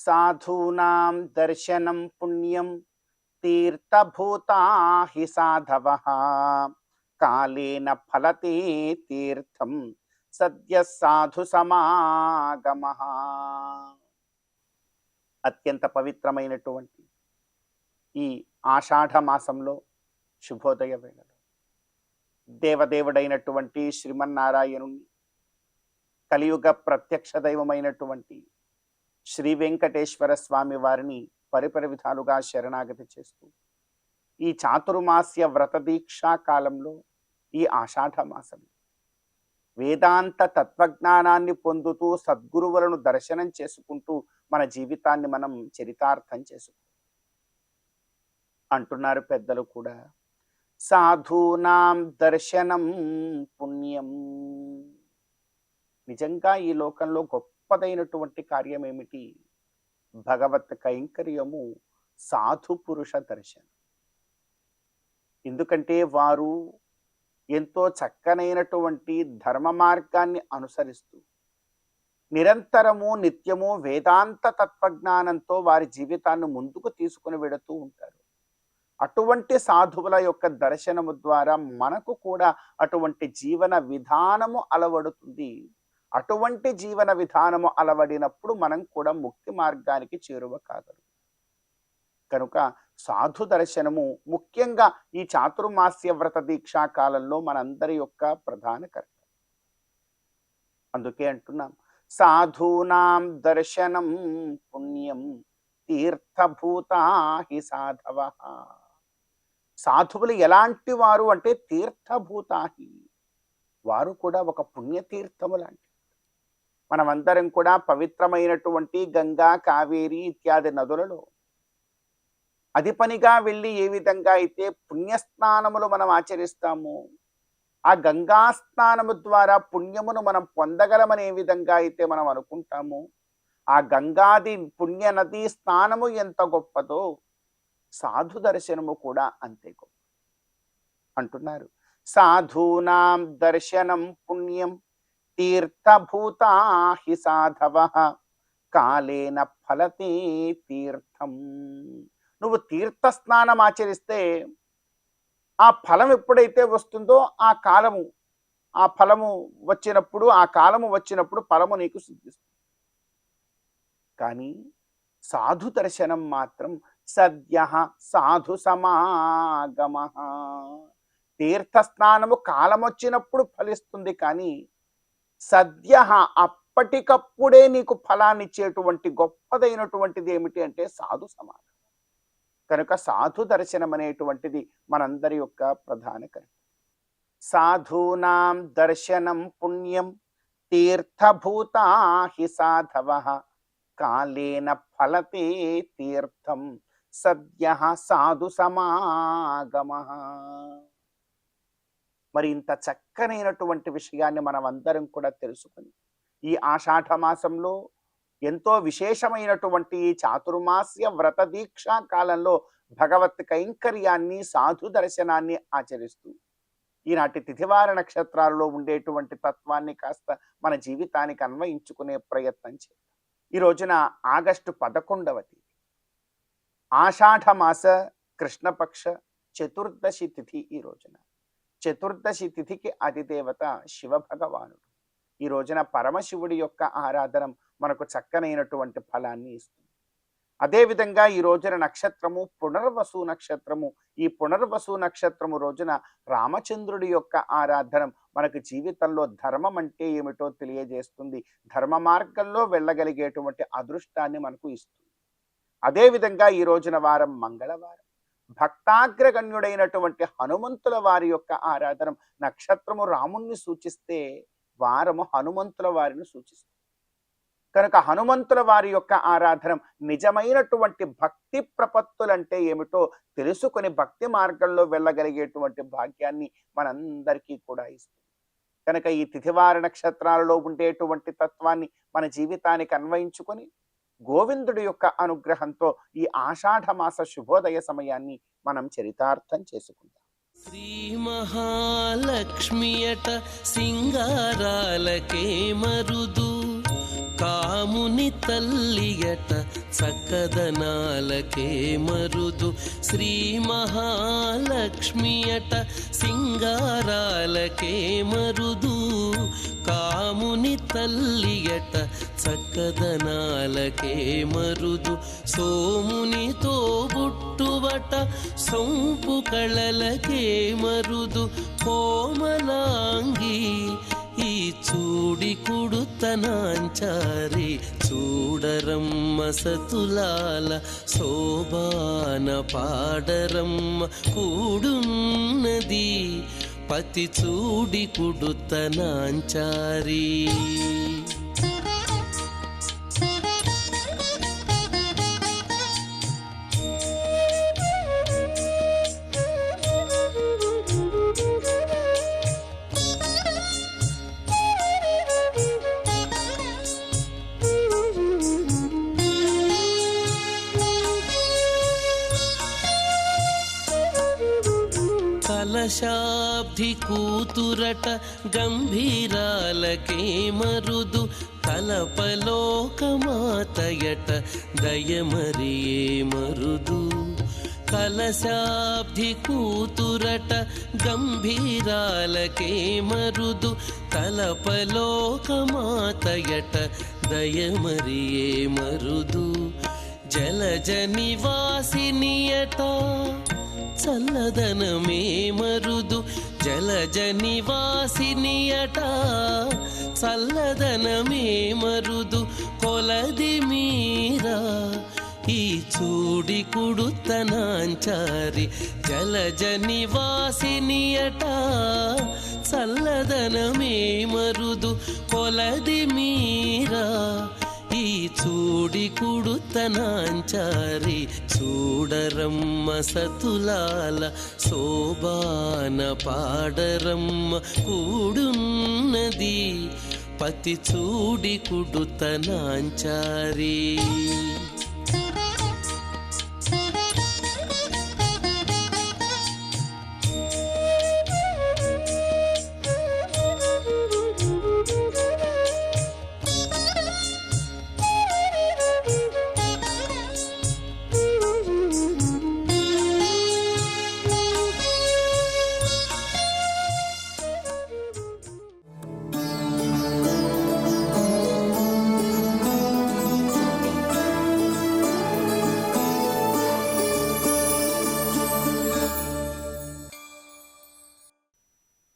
సాధూనాం దర్శనం పుణ్యం తీర్థభూతా హి సాధవః కాలేన ఫలతే తీర్థం సద్య సాధు సమాగమః. అత్యంత పవిత్రమైనటువంటి ఈ ఆషాఢ మాసంలో శుభోదయ వేళలో దేవదేవుడైనటువంటి శ్రీమన్నారాయణుని కలియుగ ప్రత్యక్ష దైవమైనటువంటి శ్రీ వెంకటేశ్వర స్వామి వారిని పరిపరి విధాలుగా శరణాగతి చేస్తూ ఈ చాతుర్మాస్య వ్రత దీక్షా కాలంలో ఈ ఆషాఢ మాసం వేదాంత తత్వజ్ఞానాన్ని పొందుతూ సద్గురువులను దర్శనం చేసుకుంటూ మన జీవితాన్ని మనం చరితార్థం చేసుకుంటాం అంటున్నారు పెద్దలు కూడా. సాధూనాం దర్శనం పుణ్యం. నిజంగా ఈ లోకంలో గొప్పదైనటువంటి కార్యం ఏమిటి? భగవత్ కైంకర్యము, సాధు పురుష దర్శనం. ఎందుకంటే వారు ఎంతో చక్కనైనటువంటి ధర్మ మార్గాన్ని అనుసరిస్తూ నిరంతరము నిత్యము వేదాంత తత్వజ్ఞానంతో వారి జీవితాన్ని ముందుకు తీసుకుని వెడుతూ ఉంటారు. అటువంటి సాధువుల యొక్క దర్శనము ద్వారా మనకు కూడా అటువంటి జీవన విధానము అలవడుతుంది. అటువంటి జీవన విధానము అలవడినప్పుడు మనం కూడా ముక్తి మార్గానికి చేరువ కాగలం. కనుక సాధు దర్శనము ముఖ్యంగా ఈ చాతుర్మాస్య వ్రత దీక్షా కాలంలో మనందరి యొక్క ప్రధాన కర్తవ్యం. అందుకే అంటున్నాం సాధూనాం దర్శనం పుణ్యం తీర్థభూతా హి సాధవః. సాధువులు ఎలాంటి వారు అంటే తీర్థభూతాహి, వారు కూడా ఒక పుణ్యతీర్థము లాంటి. మనమందరం కూడా పవిత్రమైనటువంటి గంగా, కావేరి ఇత్యాది నదులలో అధిపనిగా వెళ్ళి ఏ విధంగా అయితే పుణ్యస్నానములు మనం ఆచరిస్తామో, ఆ గంగా స్నానము ద్వారా పుణ్యమును మనం పొందగలమనే విధంగా అయితే మనం అనుకుంటామో, ఆ గంగాది పుణ్య నదీ స్నానము ఎంత గొప్పదో సాధు దర్శనము కూడా అంతే గొప్ప అంటున్నారు. సాధూనాం దర్శనం పుణ్యం తీర్థభూతా హి సాధవః కాలేన ఫలతే తీర్థం. నువ్వు తీర్థ స్నానం ఆచరిస్తే ఆ ఫలం ఎప్పుడైతే వస్తుందో ఆ ఫలము వచ్చినప్పుడు, ఆ కాలము వచ్చినప్పుడు ఫలము నీకు సిద్ధిస్తుంది. కానీ సాధు దర్శనం మాత్రం సద్యః సాధు సమాగమః. తీర్థ స్నానము కాలం వచ్చినప్పుడు ఫలిస్తుంది, కానీ సద్యః అప్పటికప్పుడే నీకు ఫలాన్ని ఇచ్చేటువంటి గొప్పదైనటువంటిది ఏమిటి అంటే సాధు సమాగమం. కనుక సాధు దర్శనం అనేటువంటిది మనందరి యొక్క ప్రధాన కర్తవ్యం. సాధూనాం దర్శనం పుణ్యం తీర్థభూతా హి సాధవః కాలేన ఫలతే తీర్థం సద్యః సాధు సమాగమః. మరి ఇంత చక్కనైనటువంటి విషయాన్ని మనం అందరం కూడా తెలుసుకొని ఈ ఆషాఢ మాసంలో ఎంతో విశేషమైనటువంటి ఈ చాతుర్మాస్య వ్రత దీక్షా కాలంలో భగవత్ కైంకర్యాన్ని, సాధు దర్శనాన్ని ఆచరిస్తూ ఈనాటి తిథివార నక్షత్రాలలో ఉండేటువంటి తత్వాన్ని కాస్త మన జీవితానికి అన్వయించుకునే ప్రయత్నం చేద్దాం. ఈ రోజున ఆగస్టు 11వ తేదీ ఆషాఢ మాస కృష్ణపక్ష చతుర్దశి తిథి. ఈ రోజున చతుర్దశి తిథికి అధిదేవత శివ భగవానుడు. ఈ రోజున పరమశివుడి యొక్క ఆరాధన మనకు చక్కనైనటువంటి ఫలాన్ని ఇస్తుంది. అదేవిధంగా ఈ రోజున నక్షత్రము పునర్వసు నక్షత్రము. ఈ పునర్వసు నక్షత్రము రోజున రామచంద్రుడి యొక్క ఆరాధన మనకు జీవితంలో ధర్మం అంటే ఏమిటో తెలియజేస్తుంది. ధర్మ మార్గంలో వెళ్ళగలిగేటువంటి అదృష్టాన్ని మనకు ఇస్తుంది. అదేవిధంగా ఈ రోజున వారం మంగళవారం. భక్తాగ్రగణ్యుడైనటువంటి హనుమంతుల వారి యొక్క ఆరాధన. నక్షత్రము రాముణ్ణి సూచిస్తే వారము హనుమంతుల వారిని సూచిస్తుంది. కనుక హనుమంతుల వారి యొక్క ఆరాధన నిజమైనటువంటి భక్తి ప్రపత్తులంటే ఏమిటో తెలుసుకొని భక్తి మార్గంలో వెళ్ళగలిగేటువంటి భాగ్యాన్ని మనందరికీ కూడా ఇస్తుంది. కనుక ఈ తిథివార నక్షత్రాలలో ఉండేటువంటి తత్వాన్ని మన జీవితానికి అన్వయించుకొని గోవిందుడి యొక్క అనుగ్రహంతో ఈ ఆషాఢమాస శుభోదయ సమయాన్ని మనం చరితార్థం చేసుకుందాం. శ్రీ మహాలక్ష్మియట సింగారాలకే మరుదు, కాముని తల్లియట చక్కదనాలకే మరుదు. శ్రీ మహాలక్ష్మియట సింగారాలకే మరుదు, కాముని తల్లియట చక్కదనాలకే మరుదు. సోమునితో బుట్టువట సొంపు కళలకే మరుదు. కోమలాంగి ఈ చూడి కుడుతనాంచారి, చూడరమ్మ సతులాల శోభాన పాడరమ్మ కూడున్నది, పతి చూడి కుడుతనాంచారి. కలశాబ్ది కూతురట గంభీరాలకే మరుదు, కలపలోకమాతయట దయమరియే మరుదు. కలశాబ్ది కూతురట గంభీరాలకే మరుదు, కలపలోకమాతయట దయమరియే మరుదు. జలజ నివాసినియట చల్లదనమే మరుదు, జలజ నివాసినియట చల్లదనమే మరుదు. కొలది మీరా ఈ చూడి కుడుతనాంచారి, జలజ నివాసినియట చల్లదనమే మరుదు. కొలది మీరా ఈ చూడి కుడుతనాంచారి, చూడరమ్మ సతులాల శోభాన పాడరమ్మ కూడున్నది, పతి చూడి కుడుతనాంచారి.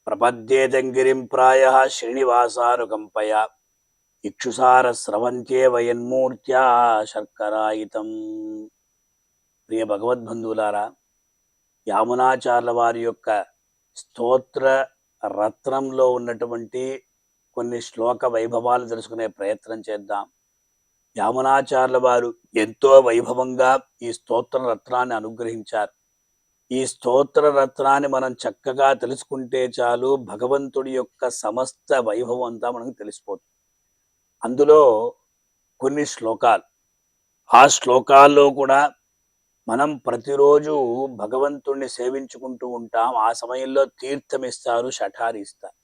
ప్రపద్యేతంగిరిం ప్రాయః శ్రీనివాసానుకంపయా, ఇక్షుసార స్రవంత్యే వయన్మూర్త్యా శర్కరాయితం. ప్రియ భగవద్బంధువులారా, యామునాచార్ల వారి యొక్క స్తోత్ర రత్నంలో ఉన్నటువంటి కొన్ని శ్లోక వైభవాలు తెలుసుకునే ప్రయత్నం చేద్దాం. యామునాచార్ల వారు ఎంతో వైభవంగా ఈ స్తోత్ర రత్నాన్ని అనుగ్రహించారు. ఈ స్తోత్ర రత్నాన్ని మనం చక్కగా తెలుసుకుంటే చాలు, భగవంతుడి యొక్క సమస్త వైభవం అంతా మనకు తెలిసిపోతుంది. అందులో కొన్ని శ్లోకాలు, ఆ శ్లోకాల్లో కూడా మనం ప్రతిరోజు భగవంతుణ్ణి సేవించుకుంటూ ఉంటాం. ఆ సమయంలో తీర్థం ఇస్తారు, షఠారి ఇస్తారు.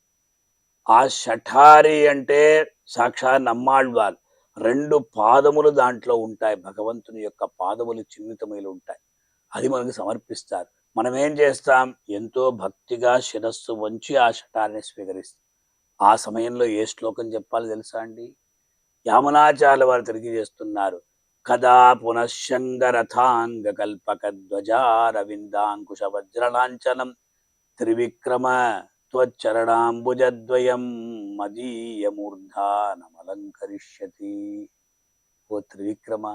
ఆ షఠారి అంటే సాక్షాత్ నమ్మాళ్వారు. 2 పాదములు దాంట్లో ఉంటాయి, భగవంతుని యొక్క పాదములు చిన్నితములు ఉంటాయి. అది మనకు సమర్పిస్తారు. మనం ఏం చేస్తాం, ఎంతో భక్తిగా శిరస్సు వంచి ఆ షఠారిని స్వీకరిస్తాం. ఆ సమయంలో ఏ శ్లోకం చెప్పాలి తెలుసా అండి? యామునాచార్య వారు తెలియజేస్తున్నారు. కదా పునఃశంగరథాంగ కల్పక ధ్వజారవిందాంకుశ వజ్రలాంఛనం త్రివిక్రమ త్వచ్చరణాంబుజద్వయం మదీయమూర్ధానమలంకరిష్యతి. ఓ త్రివిక్రమ,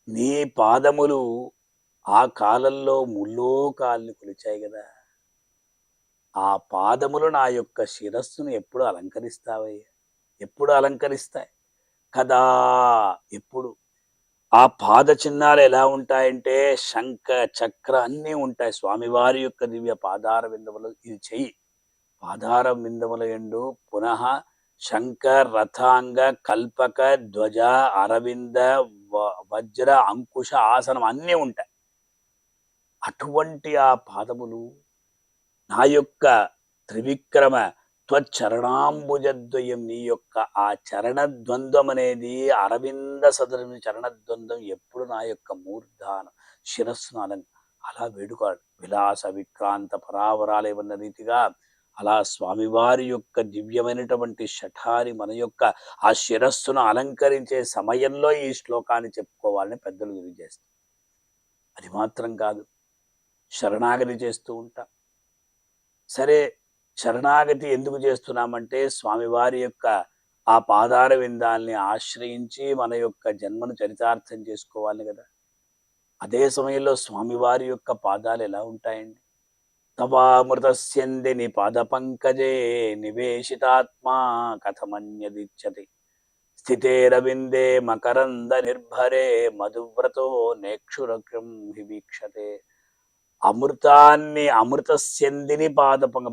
నీ పాదములు ఆ కాలంలో ముల్లోకాల్ని కొలిచాయి కదా, ఆ పాదములు నా యొక్క శిరస్సును ఎప్పుడు అలంకరిస్తావయ్యా, ఎప్పుడు అలంకరిస్తాయి. కదా ఎప్పుడు ఆ పాద చిహ్నాలు ఎలా ఉంటాయంటే శంఖ చక్ర అన్నీ ఉంటాయి స్వామివారి యొక్క దివ్య పాదార విందములు. ఇది చెయ్యి పాదార విందముల ఎందు పునః శంఖ రథాంగ కల్పక ధ్వజ అరవింద వజ్ర అంకుశ ఆసనం అన్నీ ఉంటాయి. అటువంటి ఆ పాదములు నా యొక్క త్రివిక్రమ త్వచ్చరణాంబుజద్వయం నీ యొక్క ఆ చరణ ద్వంద్వం అనేది అరవింద సదరం చరణ ద్వంద్వం ఎప్పుడు నా యొక్క మూర్ధాన శిరస్సును అలా వేడుకాడు. విలాస విక్రాంత పరావరాలు ఏమన్న రీతిగా అలా స్వామివారి యొక్క దివ్యమైనటువంటి శఠారి మన యొక్క ఆ శిరస్సును అలంకరించే సమయంలో ఈ శ్లోకాన్ని చెప్పుకోవాలని పెద్దలు గురి చేస్తారు. అది మాత్రం కాదు, శరణాగతి చేస్తూ ఉంటాం. సరే, శరణాగతి ఎందుకు చేస్తున్నామంటే స్వామివారి యొక్క ఆ పాదార విందాల్ని ఆశ్రయించి మన యొక్క జన్మను చరితార్థం చేసుకోవాలి కదా. అదే సమయంలో స్వామివారి యొక్క పాదాలు ఎలా ఉంటాయండి? తవామృతస్యంది నీ పాద పంకజే నివేశితాత్మా కథమన్యదిచ్చతి స్థితేరవిందే మకరంద నిర్భరే మధువ్రతో నేక్షురకం వీక్షతే. అమృతస్యందిని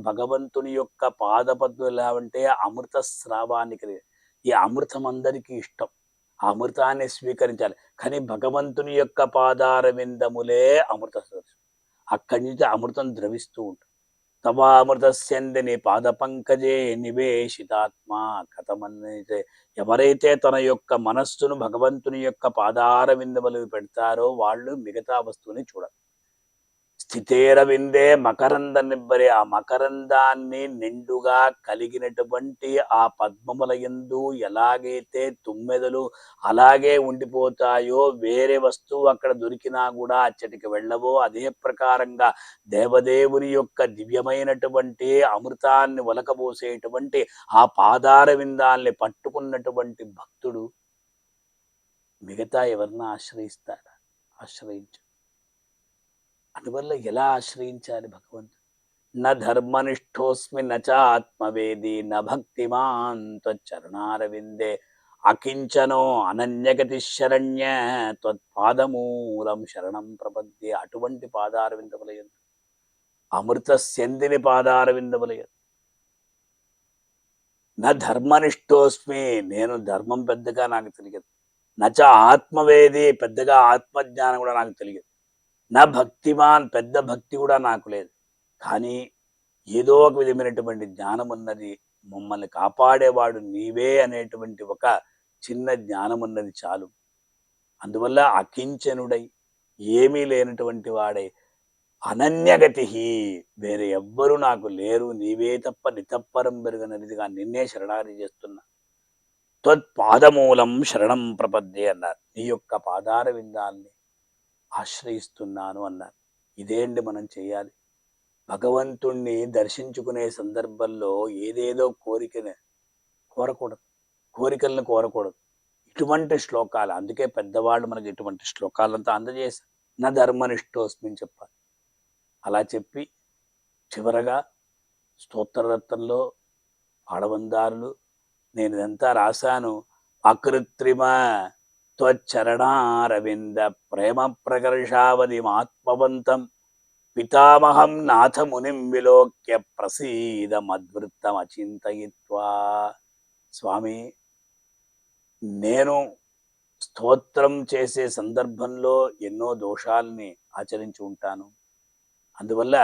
భగవంతుని యొక్క పాదపద్ములు ఎలా అంటే అమృత స్రావానికి. ఈ అమృతం అందరికీ ఇష్టం, ఆ అమృతాన్ని స్వీకరించాలి. కానీ భగవంతుని యొక్క పాదార విందములే అమృత సదృశం. అక్కడి నుంచి అమృతం ద్రవిస్తూ ఉంటుంది. తవామృతస్యందిని పాద పంకజే నివేశితాత్మ కథమన్నైతే ఎవరైతే తన యొక్క మనస్సును భగవంతుని యొక్క పాదార విందములు పెడతారో వాళ్ళు మిగతా వస్తువుని చూడరు. స్థితేరవిందే మకరంద నిబ్బరే ఆ మకరందాన్ని నిండుగా కలిగినటువంటి ఆ పద్మముల యందు ఎలాగైతే తుమ్మెదలు అలాగే ఉండిపోతాయో, వేరే వస్తువు అక్కడ దొరికినా కూడా అచ్చటికి వెళ్ళవో, అదే ప్రకారంగా దేవదేవుని యొక్క దివ్యమైనటువంటి అమృతాన్ని ఒలకబోసేటువంటి ఆ పాదార విందాల్ని పట్టుకున్నటువంటి భక్తుడు మిగతా ఎవరిని ఆశ్రయిస్తాడా? ఆశ్రయించు. అందువల్ల ఎలా ఆశ్రయించాలి భగవంతుడు? న ధర్మనిష్ఠోస్మి నచ ఆత్మవేది న భక్తిమాన్ త్వచ్చరణారవిందే అకించనో అనన్యగతి శరణ్య త్వత్పాదమూలం శరణం ప్రపద్యే. అటువంటి పాదార విందములయందు అమృత సెందిని పాదార విందములయందు నా ధర్మనిష్ఠోస్మి నేను ధర్మం పెద్దగా నాకు తెలియదు, నచ ఆత్మవేది పెద్దగా ఆత్మజ్ఞానం కూడా నాకు తెలియదు, నా భక్తిమాన్ పెద్ద భక్తి కూడా నాకు లేదు. కానీ ఏదో ఒక విధమైనటువంటి జ్ఞానం ఉన్నది, మమ్మల్ని కాపాడేవాడు నీవే అనేటువంటి ఒక చిన్న జ్ఞానం ఉన్నది చాలు. అందువల్ల అకించనుడై ఏమీ లేనటువంటి వాడే అనన్యగతి వేరే ఎవ్వరూ నాకు లేరు, నీవే తప్ప నితప్పరం పెరుగనదిగా నిన్నే శరణాగతి చేస్తున్నా. త్వత్పాదమూలం శరణం ప్రపద్యే అన్నారు. నీ యొక్క పాదార విందాల్ని ఆశ్రయిస్తున్నాను అన్నారు. ఇదే అండి మనం చేయాలి. భగవంతుణ్ణి దర్శించుకునే సందర్భంలో ఏదేదో కోరికలను కోరకూడదు. ఇటువంటి శ్లోకాలు, అందుకే పెద్దవాళ్ళు మనకి ఇటువంటి శ్లోకాలంతా అందజేశారు. నా ధర్మనిష్ఠోస్మిని చెప్పాలి. అలా చెప్పి చివరగా స్తోత్రరత్నంలో ఆడవందారులు నేను ఇదంతా రాశాను. అకృత్రిమ త్వచ్చరణారవింద ప్రేమ ప్రకర్షావధి ఆత్మవంతం పితామహం నాథ మునిం విలోక్య ప్రసీద మద్వృత్తం అచింతయిత్వా. స్వామి, నేను స్తోత్రం చేసే సందర్భంలో ఎన్నో దోషాల్ని ఆచరించి ఉంటాను. అందువల్ల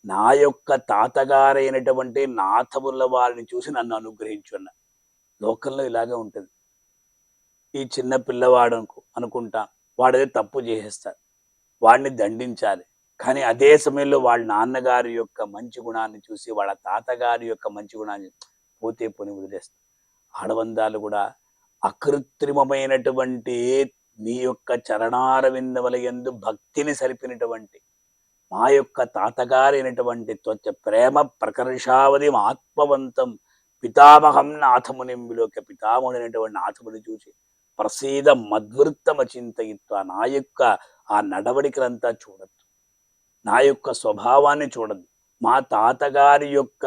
నా యొక్క తాతగారైనటువంటి నాథముల వారిని చూసి నన్ను అనుగ్రహించున్న. లోకంలో ఇలాగే ఉంటుంది. ఈ చిన్న పిల్లవాడు అనుకుంటా, వాడేదో తప్పు చేసేస్తాడు, వాడిని దండించాలి. కానీ అదే సమయంలో వాళ్ళ నాన్నగారి యొక్క మంచి గుణాన్ని చూసి వాళ్ళ తాతగారి యొక్క మంచి గుణాన్ని పోతే పోని వదిలేస్తారు. ఆడవందాలు కూడా అకృత్రిమమైనటువంటి నీ యొక్క చరణారవిందముల యందు భక్తిని సరిపినటువంటి మా యొక్క తాతగారైనటువంటి త్వచ్చ ప్రేమ ప్రకర్షావధి ఆత్మవంతం పితామహం నాథమునింబిలోకి పితామహుడైనటువంటి నాథముని చూసి ప్రసీద మద్వృత్తమ చింతయిత్వ. నా యొక్క ఆ నడవడికలంతా చూడద్దు, నా యొక్క స్వభావాన్ని చూడద్దు, మా తాతగారి యొక్క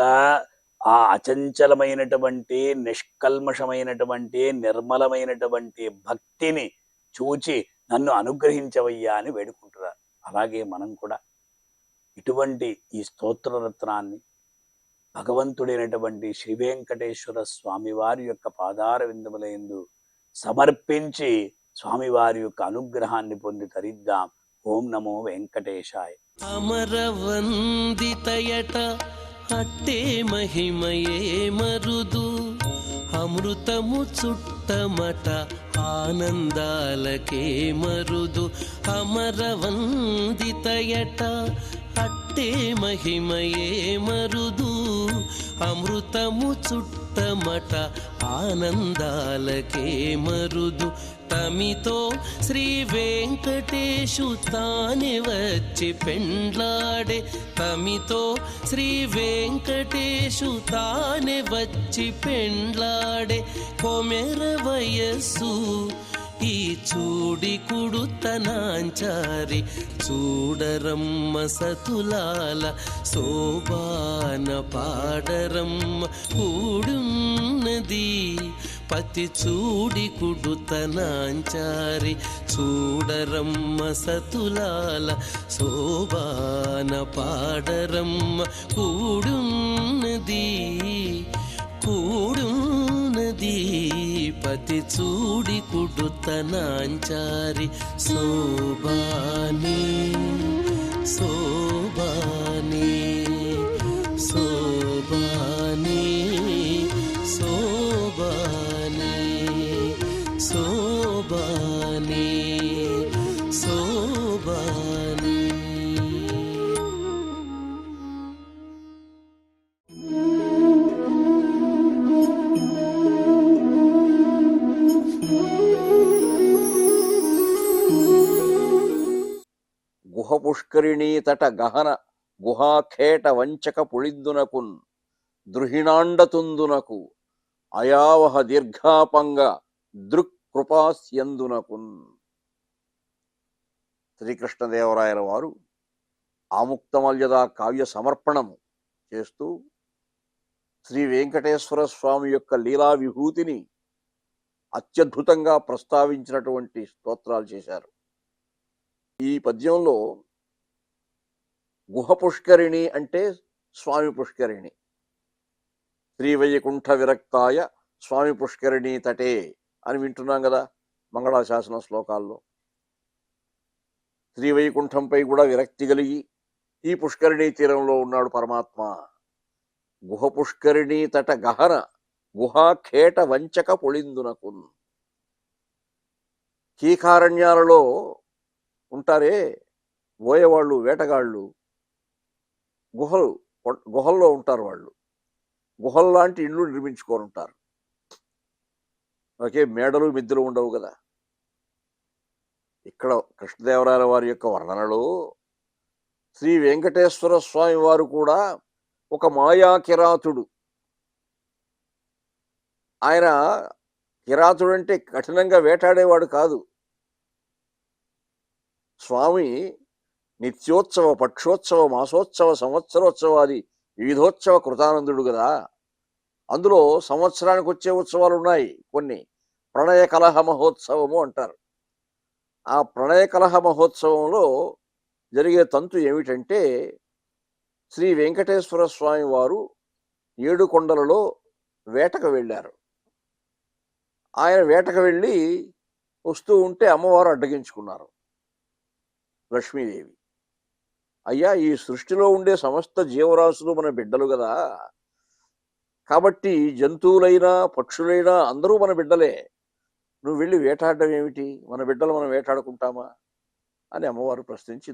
ఆ అచంచలమైనటువంటి నిష్కల్మషమైనటువంటి నిర్మలమైనటువంటి భక్తిని చూచి నన్ను అనుగ్రహించవయ్యా అని వేడుకుంటున్నారు. అలాగే మనం కూడా ఇటువంటి ఈ స్తోత్రరత్నాన్ని భగవంతుడైనటువంటి శ్రీ వెంకటేశ్వర స్వామివారి యొక్క పాదార విందములందు సమర్పించి స్వామివారి యొక్క అనుగ్రహాన్ని పొంది తరిద్దాం. ఓం నమో వెంకటేశాయ. అమరవందితయట అట్టే మహిమయే మరుదు, అమృతము చుట్టమట ఆనందాలకే మరుదు. అమరవందితయట అట్టే మహిమయే మరుదు, అమృతము చుట్టమట ఆనందాలకే మరుదు. తమితో శ్రీ వెంకటేశు తానే వచ్చి పెండ్లాడే, తమితో శ్రీ వెంకటేశు తానే వచ్చి పెండ్లాడే. కొమెర వయస్సు ఈ చూడి కుడుతనాంచారి, చూడరమ్మ సతులాల శోభాన పాడరమ్మ కూడున్నది. పతి చూడి కుడుతనాంచారి, చూడరమ్మ సతులాల శోభాన పాడరమ్మ కూడున్నది. కూడున్నది పతి చూడి కుడుతనాంచారి. శోభాని శోభాని శోభాని శోభాని శోభాని శోభాని. గుహ పుష్కరిణీ తట గహన గుహాఖేట వంచక పుళిందునకున్ ద్రుహిణాండతుందునకు అయావహ దీర్ఘాపంగ దృక్కృపాస్యందునకున్. శ్రీకృష్ణదేవరాయల వారు ఆముక్తమల్యద కావ్య సమర్పణము చేస్తూ శ్రీ వెంకటేశ్వర స్వామి యొక్క లీలా విభూతిని అత్యద్భుతంగా ప్రస్తావించినటువంటి స్తోత్రాలు చేశారు. ఈ పద్యంలో గుహ పుష్కరిణి అంటే స్వామి పుష్కరిణి, శ్రీవైకుంఠ విరక్తాయ స్వామి పుష్కరిణి తటే అని వింటున్నాం కదా మంగళాశాసన శ్లోకాల్లో. శ్రీవైకుంఠంపై కూడా విరక్తి కలిగి ఈ పుష్కరిణీ తీరంలో ఉన్నాడు పరమాత్మ. గుహ పుష్కరిణీ తట గహన గుహాఖేట వంచక పొళిందునకు. కీకారణ్యాలలో ఉంటారే బోయేవాళ్ళు, వేటగాళ్ళు, గుహల్లో ఉంటారు. వాళ్ళు గుహల్లాంటి ఇళ్ళు నిర్మించుకొని ఉంటారు. ఒకే మేడలు మిద్దెలు ఉండవు కదా. ఇక్కడ కృష్ణదేవరాయల వారి యొక్క వర్ణనలో శ్రీ వెంకటేశ్వర స్వామి వారు కూడా ఒక మాయా కిరాతుడు. ఆయన కిరాతుడు అంటే కఠినంగా వేటాడేవాడు కాదు. స్వామి నిత్యోత్సవ, పక్షోత్సవ, మాసోత్సవ, సంవత్సరోత్సవాది వివిధోత్సవ కృతానందుడు కదా. అందులో సంవత్సరానికి వచ్చే ఉత్సవాలు ఉన్నాయి కొన్ని. ప్రణయ కలహ మహోత్సవము అంటారు. ఆ ప్రణయ కలహ మహోత్సవంలో జరిగే తంతు ఏమిటంటే, శ్రీ వెంకటేశ్వర స్వామి వారు 7 కొండలలో వేటకు వెళ్ళారు. ఆయన వేటకు వెళ్ళి వస్తూ ఉంటే అమ్మవారు అడ్డగించుకున్నారు. లక్ష్మీదేవి, అయ్యా ఈ సృష్టిలో ఉండే సమస్త జీవరాశులు మన బిడ్డలు కదా, కాబట్టి జంతువులైనా పక్షులైనా అందరూ మన బిడ్డలే, నువ్వు వెళ్ళి వేటాడడం ఏమిటి, మన బిడ్డలు మనం వేటాడుకుంటామా అని అమ్మవారు ప్రశ్నించి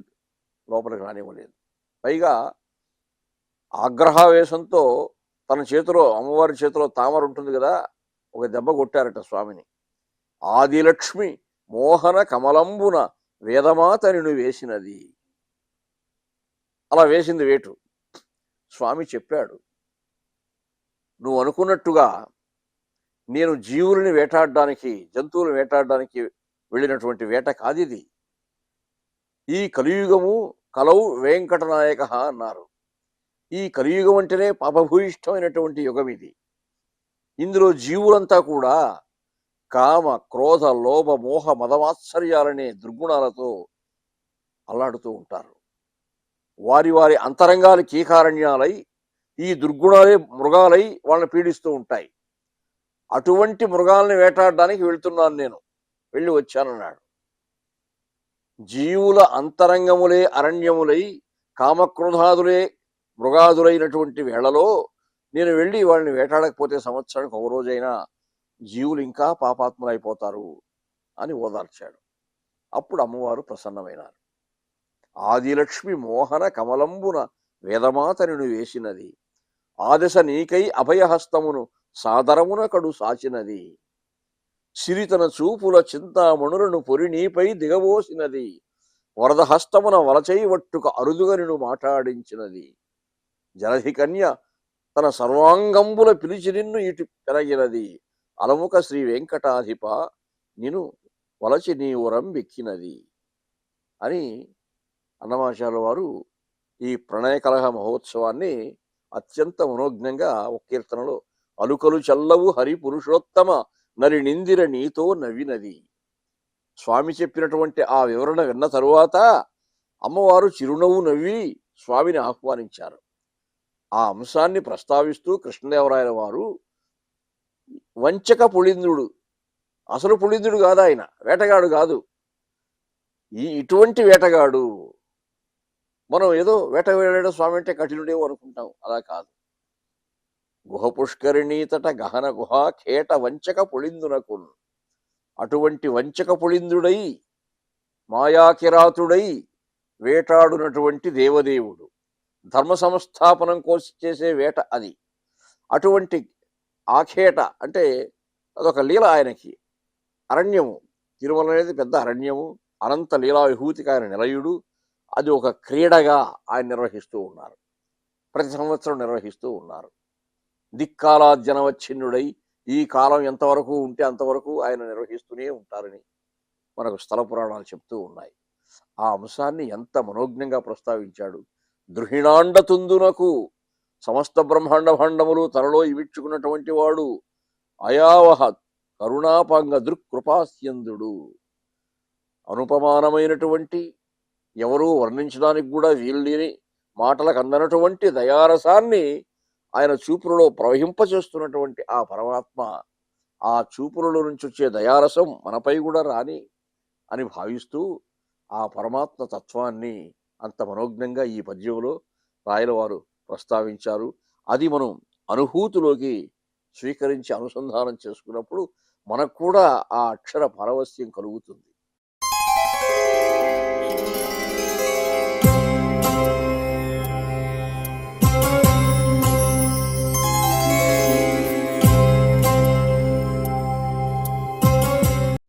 లోపలికి రానివ్వలేదు. పైగా ఆగ్రహావేశంతో తన చేతిలో, అమ్మవారి చేతిలో తామర ఉంటుంది కదా, ఒక దెబ్బ కొట్టారట స్వామిని. ఆదిలక్ష్మి మోహన కమలంబున వేదమాతని నువ్వు వేసినది. అలా వేసింది వేటు. స్వామి చెప్పాడు, నువ్వు అనుకున్నట్టుగా నేను జీవుల్ని వేటాడడానికి, జంతువులు వేటాడడానికి వెళ్ళినటువంటి వేట కాదిది. ఈ కలియుగము కలవు వెంకటనాయక అన్నారు. ఈ కలియుగం అంటేనే పాపభూయిష్టమైనటువంటి యుగం ఇది. ఇందులో జీవులంతా కూడా కామ, క్రోధ, లోభ, మోహ, మదమాత్సర్యాలనే దుర్గుణాలతో అల్లాడుతూ ఉంటారు. వారి వారి అంతరంగాలు కీకారణ్యాలై ఈ దుర్గుణాలే మృగాలై వాళ్ళని పీడిస్తూ ఉంటాయి. అటువంటి మృగాల్ని వేటాడడానికి వెళ్తున్నాను నేను, వెళ్ళి వచ్చానన్నాడు. జీవుల అంతరంగములే అరణ్యములై కామక్రోధాదులే మృగాదులైనటువంటి వేళలో నేను వెళ్ళి వాళ్ళని వేటాడకపోతే సంవత్సరానికి ఒక రోజైనా జీవులు ఇంకా పాపాత్ములైపోతారు అని ఓదార్చాడు. అప్పుడు అమ్మవారు ప్రసన్నమైనారు. ఆదిలక్ష్మి మోహన కమలంబున వేదమాత నిన్ను వేసినది, ఆదశ నీకై అభయహస్తమును సాదరమున కడు సాచినది, సిరితన చూపుల చింతామణులను పొరి నీపై దిగబోసినది, వరద హస్తమున వలచై వట్టుక అరుదుగా నిన్ను మాట్లాడించినది, జలధి కన్య తన సర్వాంగంబుల పిలిచి నిన్ను ఇటు పెరగినది, అలముక శ్రీ వెంకటాధిప నిన్ను వలచి నీ ఉరంబెక్కినది అని అన్నమాచార్యుల వారు ఈ ప్రణయ కలహ మహోత్సవాన్ని అత్యంత మనోజ్ఞంగా ఒక కీర్తనలో అలుకలు చల్లవు హరి పురుషోత్తమ నరి నిందిర నీతో నవ్వినది. స్వామి చెప్పినటువంటి ఆ వివరణ విన్న తరువాత అమ్మవారు చిరునవ్వు నవ్వి స్వామిని ఆహ్వానించారు. ఆ అంశాన్ని ప్రస్తావిస్తూ కృష్ణదేవరాయల వారు వంచక పుళిందుడు, అసలు పుళిందుడు కాదు ఆయన, వేటగాడు కాదు, ఇటువంటి వేటగాడు. మనం ఏదో వేట వేయడం స్వామి అంటే కఠినుడేమో అనుకుంటాం, అలా కాదు. గుహ పుష్కరిణీతట గహన గుహ కేట వంచక పుళిందునకు, అటువంటి వంచక పుళిందుడై మాయాకిరాతుడై వేటాడునటువంటి దేవదేవుడు, ధర్మ సంస్థాపనం కోసం చేసే వేట అది. అటువంటి ఆఖేట అంటే అదొక లీల ఆయనకి. అరణ్యము, తిరుమల అనేది పెద్ద అరణ్యము, అనంత లీలా విభూతికి ఆయన నిలయుడు. అది ఒక క్రీడగా ఆయన నిర్వహిస్తూ ఉన్నారు, ప్రతి సంవత్సరం నిర్వహిస్తూ ఉన్నారు. దిక్కాలాజ్జనవచ్ఛిన్నుడై ఈ కాలం ఎంతవరకు ఉంటే అంతవరకు ఆయన నిర్వహిస్తూనే ఉంటారని మనకు స్థల పురాణాలు చెప్తూ ఉన్నాయి. ఆ అంశాన్ని ఎంత మనోజ్ఞంగా ప్రస్తావించాడు. ద్రుహిణాండ తుందునకు సమస్త బ్రహ్మాండ భాండములు తనలో ఇవిడ్చుకున్నటువంటి వాడు అయావహ కరుణాపాంగ దృక్కృపాస్యందుడు, అనుపమానమైనటువంటి ఎవరూ వర్ణించడానికి కూడా వీల్లేని మాటలకు అందనటువంటి దయారసాన్ని ఆయన చూపులలో ప్రవహింపచేస్తున్నటువంటి ఆ పరమాత్మ, ఆ చూపులలో నుంచి వచ్చే దయారసం మనపై కూడా రాని అని భావిస్తూ ఆ పరమాత్మ తత్వాన్ని అంత మనోజ్ఞంగా ఈ పద్యంలో రాయలవారు ప్రస్తావించారు. అది మనం అనుభూతిలోకి స్వీకరించి అనుసంధానం చేసుకున్నప్పుడు మనకు కూడా ఆ అక్షర పారవస్యం కలుగుతుంది.